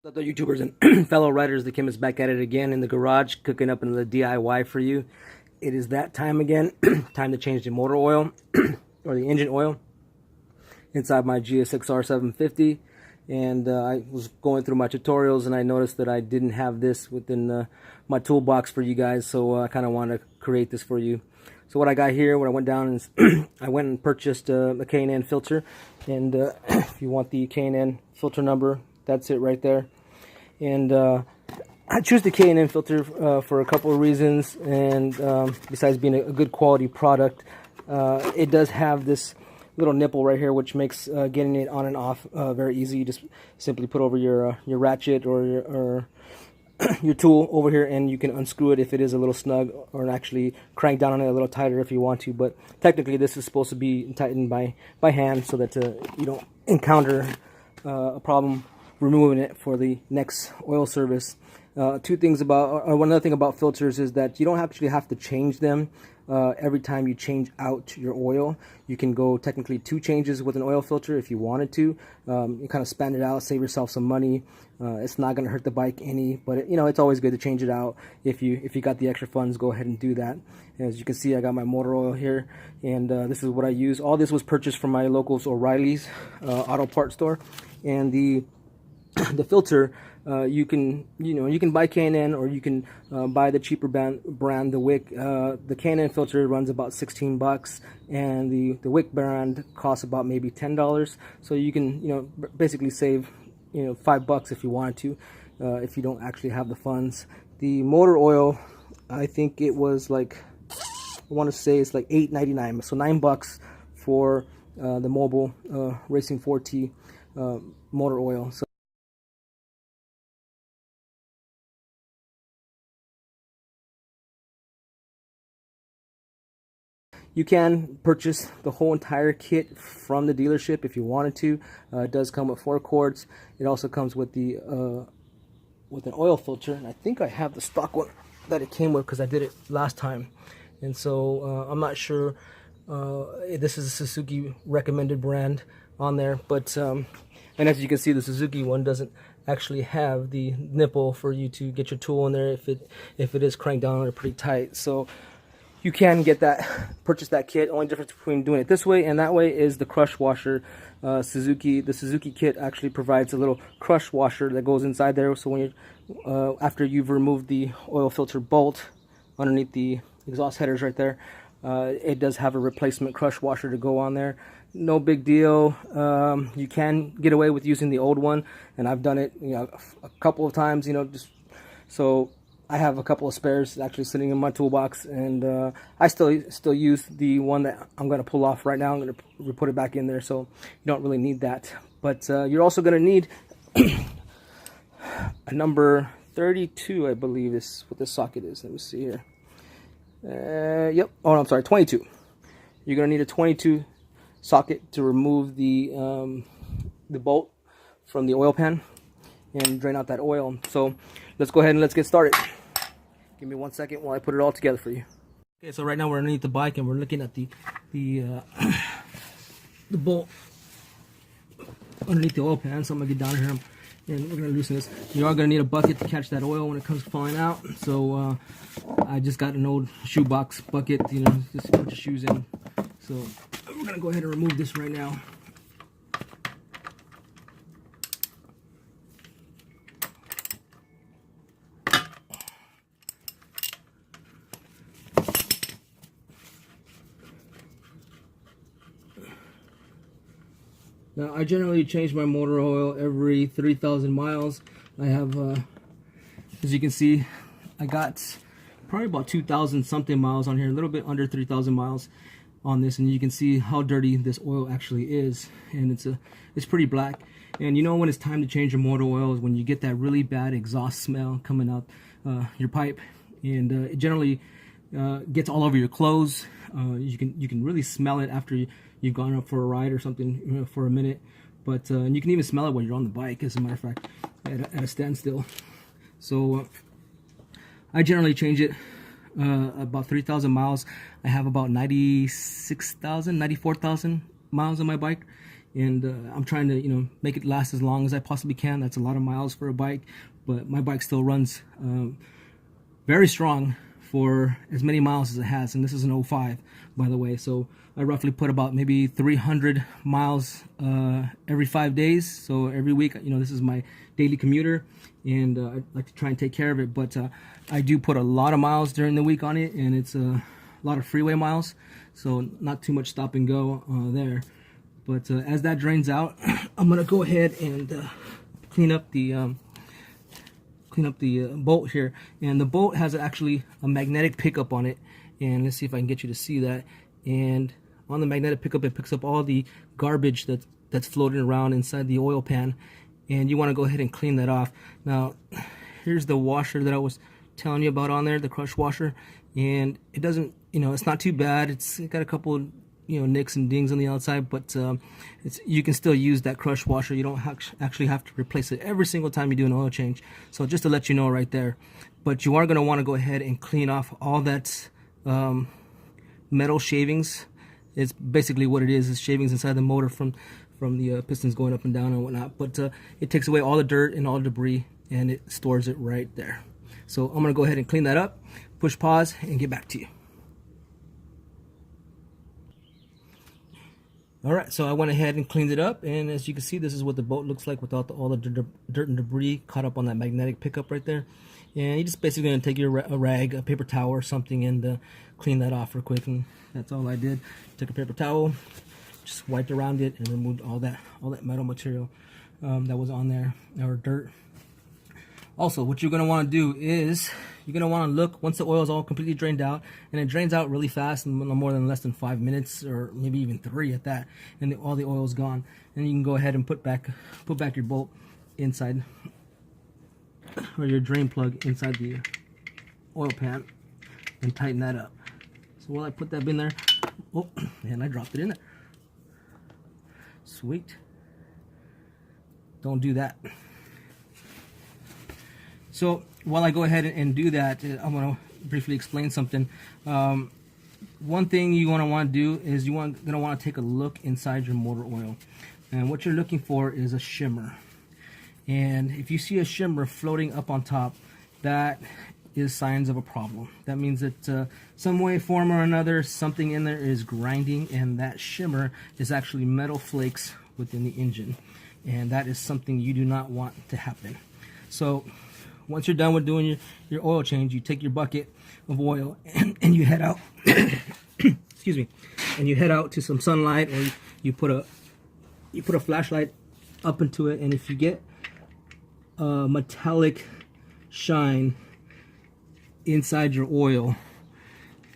What's up, YouTubers and fellow writers? The Kim is back at it again in the garage, cooking up another DIY for you. It is that time again. Time to change the motor oil or the engine oil inside my GSX-R 750. And I was going through my tutorials and I noticed that I didn't have this within my toolbox for you guys, so I kind of wanted to create this for you. So what I got here, when I went down, is I went and purchased a K&N filter. And if you want the K&N filter number, that's it right there. And I choose the K&N filter for a couple of reasons. And besides being a good quality product, it does have this little nipple right here, which makes getting it on and off very easy. You just simply put over your ratchet or your tool over here, and you can unscrew it if it is a little snug, or actually crank down on it a little tighter if you want to. But technically, this is supposed to be tightened by hand so that you don't encounter a problem removing it for the next oil service. Two things about, or one other thing about filters is that you don't actually have to change them every time you change out your oil. You can go technically 2 changes with an oil filter if you wanted to. You kind of span it out, save yourself some money. It's not going to hurt the bike any, but it's always good to change it out. If you got the extra funds, go ahead and do that. As you can see, I got my motor oil here, and this is what I use. All this was purchased from my local's O'Reilly's auto parts store, and the filter, you can buy K&N, or you can buy the cheaper brand, the Wick. The K&N filter runs about 16 bucks, and the Wick brand costs about maybe $10. So you can basically save $5 if you wanted to, if you don't actually have the funds. The motor oil, I think it was like, I want to say it's like $8.99, so $9 for the Mobil Racing 4T motor oil. So you can purchase the whole entire kit from the dealership if you wanted to. It does come with 4 cords. It also comes with the with an oil filter, and I think I have the stock one that it came with because I did it last time. And so I'm not sure. This is a Suzuki recommended brand on there, but and as you can see, the Suzuki one doesn't actually have the nipple for you to get your tool in there if it is cranked down or pretty tight. So you can get that, purchase that kit. Only difference between doing it this way and that way is the crush washer. The Suzuki kit actually provides a little crush washer that goes inside there. So when you after you've removed the oil filter bolt underneath the exhaust headers right there, it does have a replacement crush washer to go on there. No big deal. You can get away with using the old one, and I've done it a couple of times. Just so I have a couple of spares actually sitting in my toolbox, and I still use the one that I'm going to pull off right now. I'm going to put it back in there, so you don't really need that. But you're also going to need a number 32, I believe is what this socket is. Let me see here. Yep. Oh, I'm sorry, 22. You're going to need a 22 socket to remove the bolt from the oil pan and drain out that oil. So let's go ahead and let's get started. Give me 1 second while I put it all together for you. Okay, so right now we're underneath the bike and we're looking at the bolt underneath the oil pan. So I'm gonna get down here and we're gonna loosen this. You are gonna need a bucket to catch that oil when it comes falling out. So I just got an old shoebox bucket, just to put your shoes in. So we're gonna go ahead and remove this right now. Now, I generally change my motor oil every 3,000 miles. I have, as you can see, I got probably about 2,000 something miles on here, a little bit under 3,000 miles on this, and you can see how dirty this oil actually is, and it's pretty black. And when it's time to change your motor oil is when you get that really bad exhaust smell coming out your pipe, and it generally gets all over your clothes. You can really smell it after you've gone up for a ride or something for a minute, but and you can even smell it when you're on the bike, as a matter of fact, at a standstill. So I generally change it about 3,000 miles. I have about 94,000 miles on my bike, and I'm trying to, you know, make it last as long as I possibly can. That's a lot of miles for a bike, but my bike still runs very strong for as many miles as it has, and this is an 05, by the way. So I roughly put about maybe 300 miles every 5 days. So every week, you know, this is my daily commuter, and I like to try and take care of it. But I do put a lot of miles during the week on it, and it's a lot of freeway miles, so not too much stop and go there. But as that drains out, I'm gonna go ahead and clean up the bolt here. And the bolt has actually a magnetic pickup on it, and let's see if I can get you to see that. And on the magnetic pickup, it picks up all the garbage that's floating around inside the oil pan, and you want to go ahead and clean that off. Now here's the washer that I was telling you about on there, the crush washer, and it doesn't, you know, it's not too bad. It's got a couple, you know, nicks and dings on the outside, but you can still use that crush washer. You don't actually have to replace it every single time you do an oil change. So just to let you know right there. But you are going to want to go ahead and clean off all that metal shavings. It's basically what it is. It's shavings inside the motor from the pistons going up and down and whatnot. But it takes away all the dirt and all the debris, and it stores it right there. So I'm going to go ahead and clean that up, push pause, and get back to you. Alright, so I went ahead and cleaned it up, and as you can see, this is what the boat looks like without all the dirt and debris caught up on that magnetic pickup right there. And you're just basically going to take your a rag, a paper towel or something, and clean that off real quick. And that's all I did. Took a paper towel, just wiped around it, and removed all that metal material that was on there, or dirt. Also, what you're going to want to do is you're going to want to look once the oil is all completely drained out, and it drains out really fast, in no more than less than 5 minutes, or maybe even 3 at that, and all the oil is gone. And you can go ahead and put back your bolt inside, or your drain plug inside the oil pan, and tighten that up. So while I put that in there, oh, and I dropped it in there. Sweet. Don't do that. So while I go ahead and do that, I'm going to briefly explain something. One thing you want to do is going to want to take a look inside your motor oil. And what you're looking for is a shimmer. And if you see a shimmer floating up on top, that is signs of a problem. That means that some way, form, or another, something in there is grinding, and that shimmer is actually metal flakes within the engine. And that is something you do not want to happen. So once you're done with doing your oil change, you take your bucket of oil and you head out. Excuse me. And you head out to some sunlight, or you put a flashlight up into it, and if you get a metallic shine inside your oil,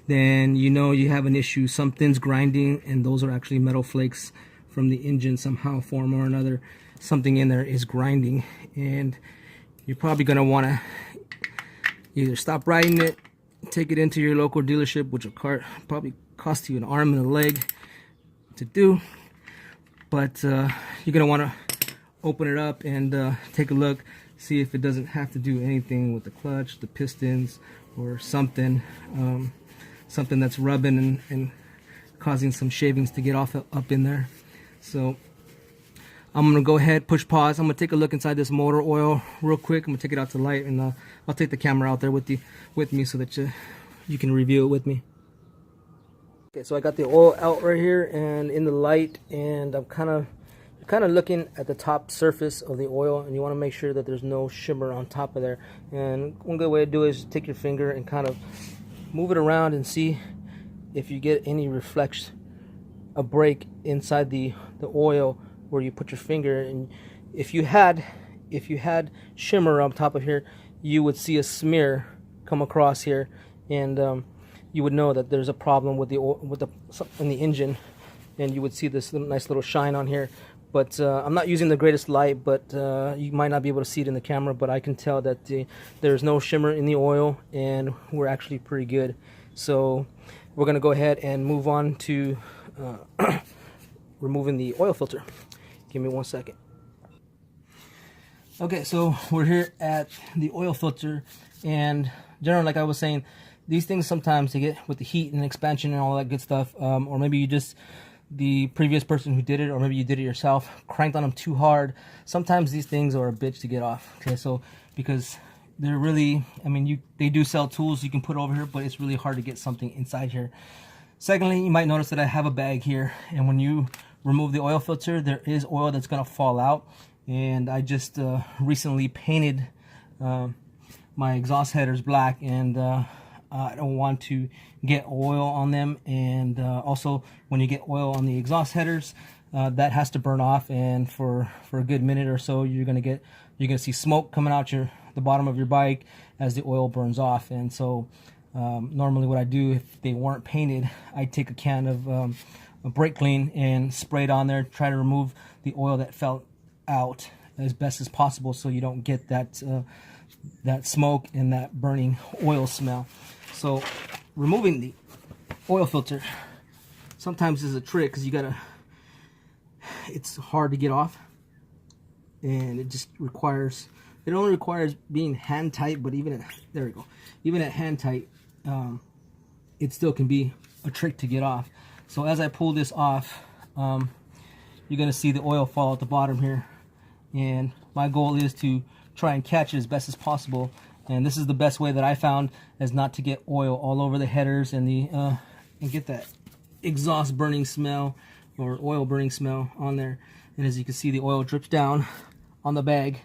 then you know you have an issue. Something's grinding, and those are actually metal flakes from the engine somehow, form or another. Something in there is grinding, and you're probably going to want to either stop riding it, take it into your local dealership, which will probably cost you an arm and a leg to do. But you're going to want to open it up and take a look, see if it doesn't have to do anything with the clutch, the pistons, or something something that's rubbing and causing some shavings to get off up in there. So I'm going to go ahead, push pause. I'm going to take a look inside this motor oil real quick. I'm going to take it out to light, and I'll take the camera out there with me so that you can review it with me. Okay, so I got the oil out right here and in the light, and I'm kind of looking at the top surface of the oil, and you want to make sure that there's no shimmer on top of there. And one good way to do it is take your finger and kind of move it around and see if you get any a break inside the oil where you put your finger. And if you had shimmer on top of here, you would see a smear come across here, and you would know that there's a problem with in the engine, and you would see this nice little shine on here. But I'm not using the greatest light, but you might not be able to see it in the camera, but I can tell that there's no shimmer in the oil, and we're actually pretty good. So we're going to go ahead and move on to removing the oil filter. Give me 1 second. Okay, so we're here at the oil filter, and generally, like I was saying, these things sometimes they get with the heat and expansion and all that good stuff, or maybe you just the previous person who did it, or maybe you did it yourself, cranked on them too hard. Sometimes these things are a bitch to get off. Okay, so because they're really, I mean, they do sell tools you can put over here, but it's really hard to get something inside here. Secondly, you might notice that I have a bag here, and when you remove the oil filter, there is oil that's gonna fall out. And I just recently painted my exhaust headers black, and I don't want to get oil on them. And also, when you get oil on the exhaust headers, that has to burn off, and for a good minute or so, you're gonna see smoke coming out the bottom of your bike as the oil burns off. And so normally what I do, if they weren't painted, I take a can of a brake clean and spray it on there, try to remove the oil that fell out as best as possible, so you don't get that that smoke and that burning oil smell. So removing the oil filter sometimes is a trick, because it's hard to get off, and it only requires being hand tight. But even at hand tight, it still can be a trick to get off. So as I pull this off, you're gonna see the oil fall at the bottom here, and my goal is to try and catch it as best as possible. And this is the best way that I found, is not to get oil all over the headers and and get that exhaust burning smell or oil burning smell on there. And as you can see, the oil drips down on the bag,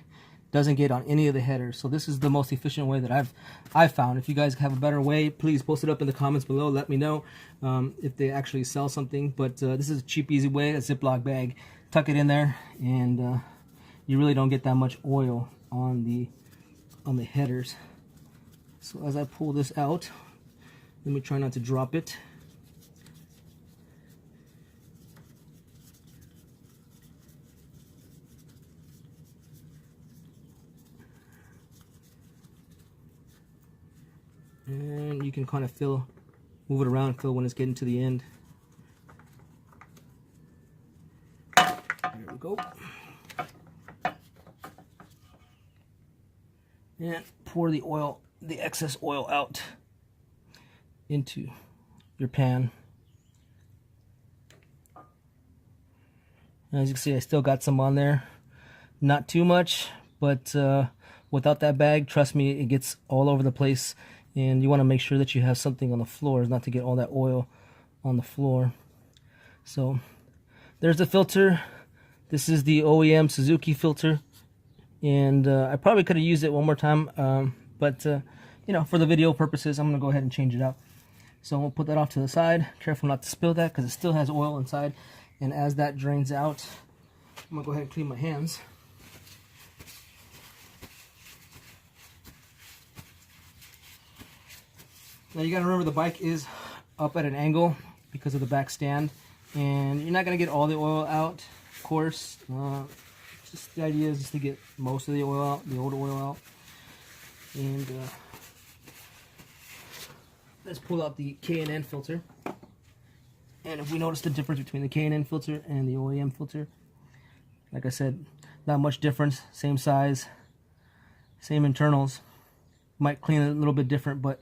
doesn't get on any of the headers. So this is the most efficient way that I've found. If you guys have a better way, please post it up in the comments below. Let me know if they actually sell something. But this is a cheap, easy way. A Ziploc bag, tuck it in there, and you really don't get that much oil on the headers. So as I pull this out, let me try not to drop it. And you can kind of move it around, feel when it's getting to the end. There we go. And pour the excess oil out into your pan. As you can see, I still got some on there. Not too much, but without that bag, trust me, it gets all over the place. And you want to make sure that you have something on the floor, not to get all that oil on the floor. So there's the filter. This is the OEM Suzuki filter. And I probably could have used it one more time, but you know, for the video purposes, I'm gonna go ahead and change it out. So we'll put that off to the side. Careful not to spill that, because it still has oil inside. And as that drains out, I'm gonna go ahead and clean my hands. Now you gotta remember, the bike is up at an angle because of the back stand, and you're not gonna get all the oil out, of course. Just the idea is just to get most of the oil out, the old oil out. And let's pull out the K&N filter. And if we notice the difference between the K&N filter and the OEM filter, like I said, not much difference, same size, same internals. Might clean it a little bit different, but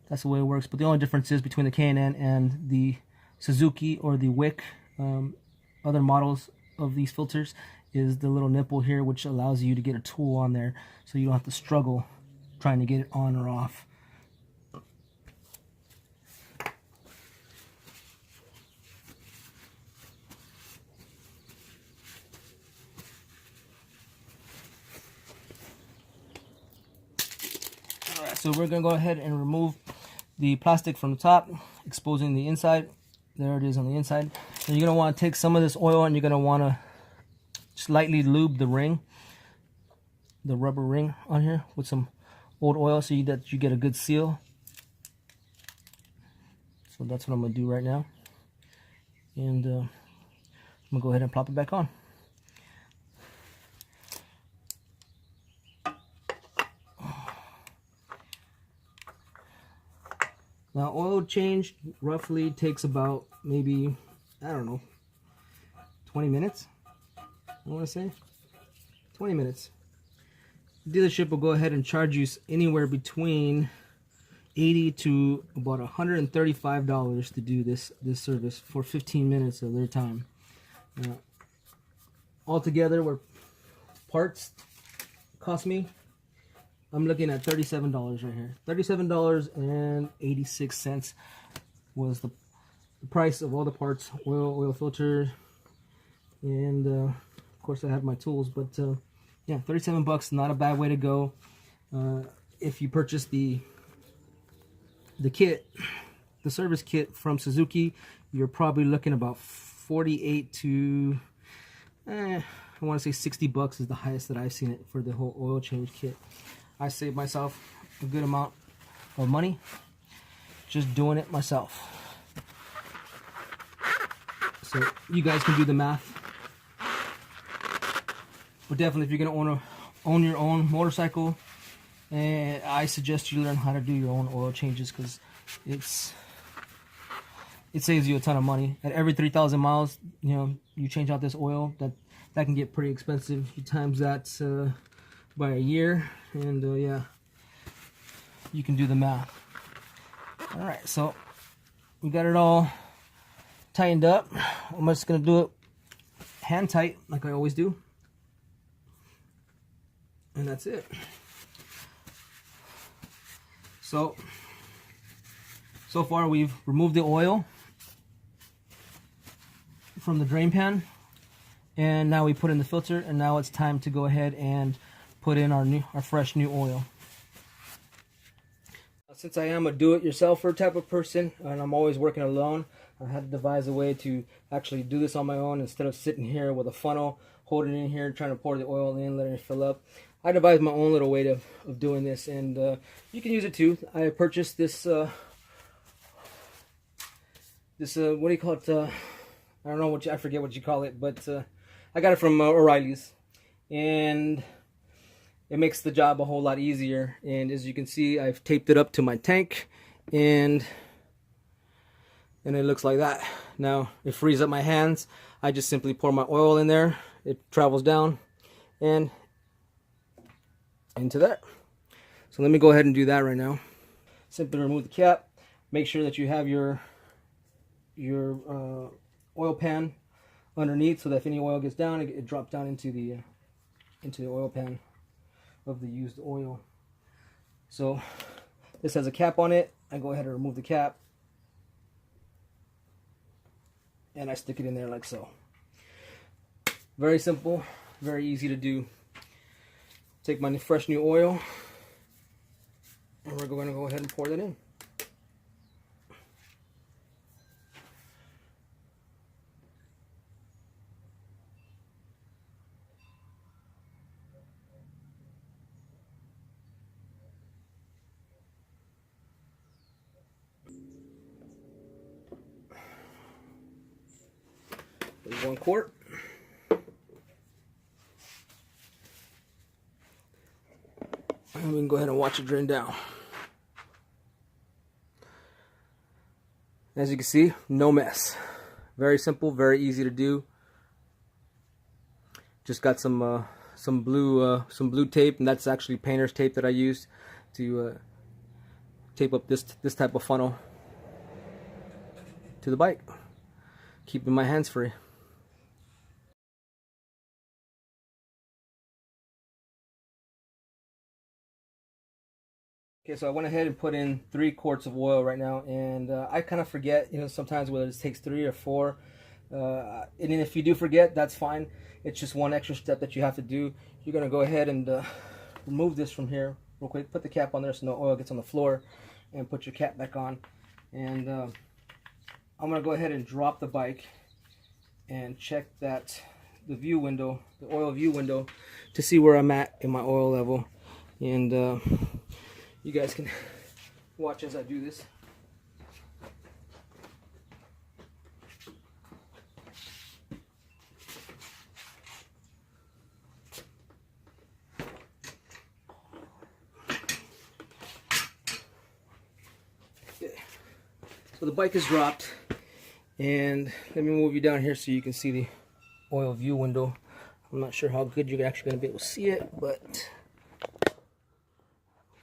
that's the way it works. But the only difference is between the K&N and the Suzuki or the Wick, other models of these filters, is the little nipple here, which allows you to get a tool on there, so you don't have to struggle trying to get it on or off. Alright, so we're going to go ahead and remove the plastic from the top, exposing the inside. There it is on the inside. And you're going to want to take some of this oil, and you're going to want to slightly lube the ring, the rubber ring on here, with some old oil, so that you get a good seal. So that's what I'm going to do right now. And I'm going to go ahead and plop it back on. Now, oil change roughly takes about maybe, I don't know, 20 minutes. I want to say 20 minutes. The dealership will go ahead and charge you anywhere between $80 to about $135 to do this service for 15 minutes of their time. Altogether, where parts cost me, I'm looking at $37 right here. $37.86 was the price of all the parts, oil filter, and of course I have my tools. But yeah, 37 bucks, not a bad way to go. If you purchase the kit, the service kit from Suzuki, you're probably looking about 48 to I want to say 60 bucks is the highest that I've seen it for the whole oil change kit. I saved myself a good amount of money just doing it myself. So you guys can do the math. But definitely, if you're gonna own your own motorcycle, and I suggest you learn how to do your own oil changes, because it saves you a ton of money. At every 3,000 miles, you know, you change out this oil. That can get pretty expensive. You times that by a year, and yeah, you can do the math. All right, so we got it all tightened up. I'm just gonna do it hand tight, like I always do, and that's it. So far we've removed the oil from the drain pan, and now we put in the filter, and now it's time to go ahead and put in our fresh new oil. Since I am a do-it-yourselfer type of person, and I'm always working alone, I had to devise a way to actually do this on my own instead of sitting here with a funnel, holding it in here, trying to pour the oil in, letting it fill up. I devised my own little way of doing this, and you can use it too. I purchased this, what do you call it? I don't know I forget what you call it, but I got it from O'Reilly's, and it makes the job a whole lot easier. And as you can see, I've taped it up to my tank, and it looks like that. Now it frees up my hands. I just simply pour my oil in there. It travels down and into that. So let me go ahead and do that right now. Simply remove the cap. Make sure that you have your oil pan underneath, so that if any oil gets down, it drops down into the oil pan of the used oil. So this has a cap on it. I go ahead and remove the cap, and I stick it in there like so. Very simple, very easy to do. Take my fresh new oil, and we're going to go ahead and pour that in. There's 1 quart. And we can go ahead and watch it drain down. As you can see, no mess. Very simple, very easy to do. Just got some blue tape, and that's actually painter's tape that I used to tape up this type of funnel to the bike, keeping my hands free. Okay, so I went ahead and put in 3 quarts of oil right now, and I kind of forget, you know, sometimes whether it takes 3 or 4. And if you do forget, that's fine. It's just one extra step that you have to do. You're gonna go ahead and remove this from here real quick. Put the cap on there so no oil gets on the floor, and put your cap back on. And I'm gonna go ahead and drop the bike and check the view window, the oil view window, to see where I'm at in my oil level. And you guys can watch as I do this. Okay. So the bike is dropped, and let me move you down here so you can see the oil view window. I'm not sure how good you're actually going to be able to see it, but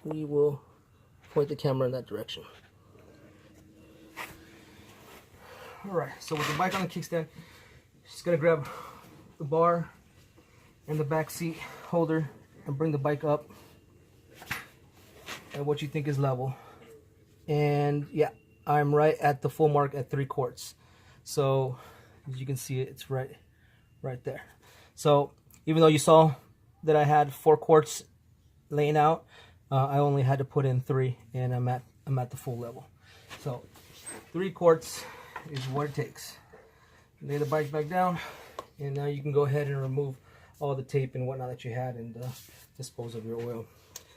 we will point the camera in that direction. Alright, so with the bike on the kickstand, just gonna grab the bar and the back seat holder and bring the bike up at what you think is level. And yeah, I'm right at the full mark at 3 quarts. So as you can see, it's right there. So even though you saw that I had 4 quarts laying out, I only had to put in 3, and I'm at the full level. So 3 quarts is what it takes. Lay the bike back down, and now you can go ahead and remove all the tape and whatnot that you had and dispose of your oil.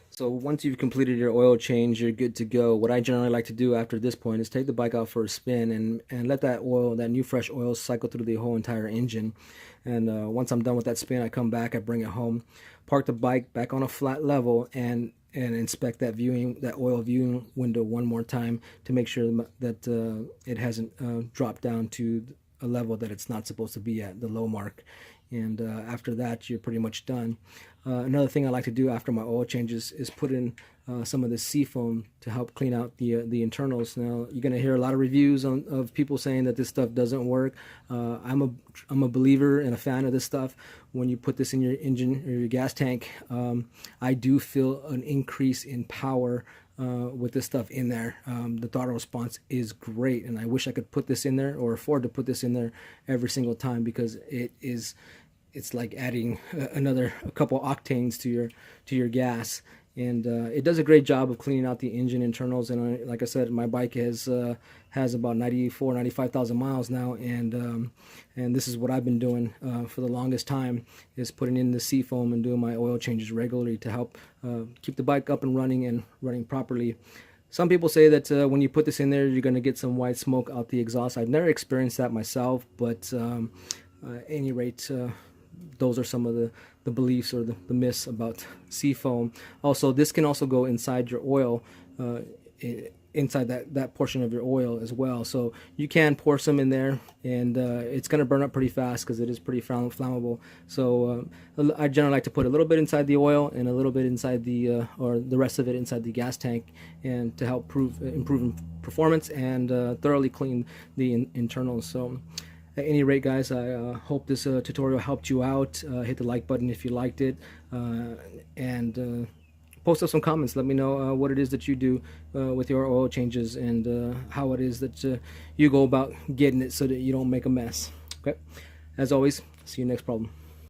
So once you've completed your oil change, you're good to go. What I generally like to do after this point is take the bike out for a spin and let that oil, that new fresh oil, cycle through the whole entire engine. And once I'm done with that spin, I come back, I bring it home, park the bike back on a flat level, and inspect that oil viewing window one more time to make sure that it hasn't dropped down to a level that it's not supposed to be at, the low mark. And after that, you're pretty much done. Another thing I like to do after my oil changes is put in some of the seafoam to help clean out the internals. Now you're gonna hear a lot of reviews of people saying that this stuff doesn't work. I'm a believer and a fan of this stuff. When you put this in your engine or your gas tank, I do feel an increase in power with this stuff in there. The throttle response is great, and I wish I could put this in there or afford to put this in there every single time, because it's like adding a couple octanes to your gas. And it does a great job of cleaning out the engine internals. And like I said, my bike has about 95,000 miles now, and this is what I've been doing for the longest time, is putting in the seafoam and doing my oil changes regularly to help keep the bike up and running properly. Some people say that when you put this in there, you're going to get some white smoke out the exhaust. I've never experienced that myself, but at any rate, those are some of the beliefs or the myths about seafoam. Also, this can also go inside your oil, inside that portion of your oil as well. So you can pour some in there, and it's going to burn up pretty fast because it is pretty flammable. So I generally like to put a little bit inside the oil and a little bit inside or the rest of it inside the gas tank, and to help improve performance and thoroughly clean the internals. So at any rate, guys, I hope this tutorial helped you out. Hit the like button if you liked it, and post up some comments. Let me know what it is that you do with your oil changes, and how it is that you go about getting it so that you don't make a mess. Okay, as always, see you next problem.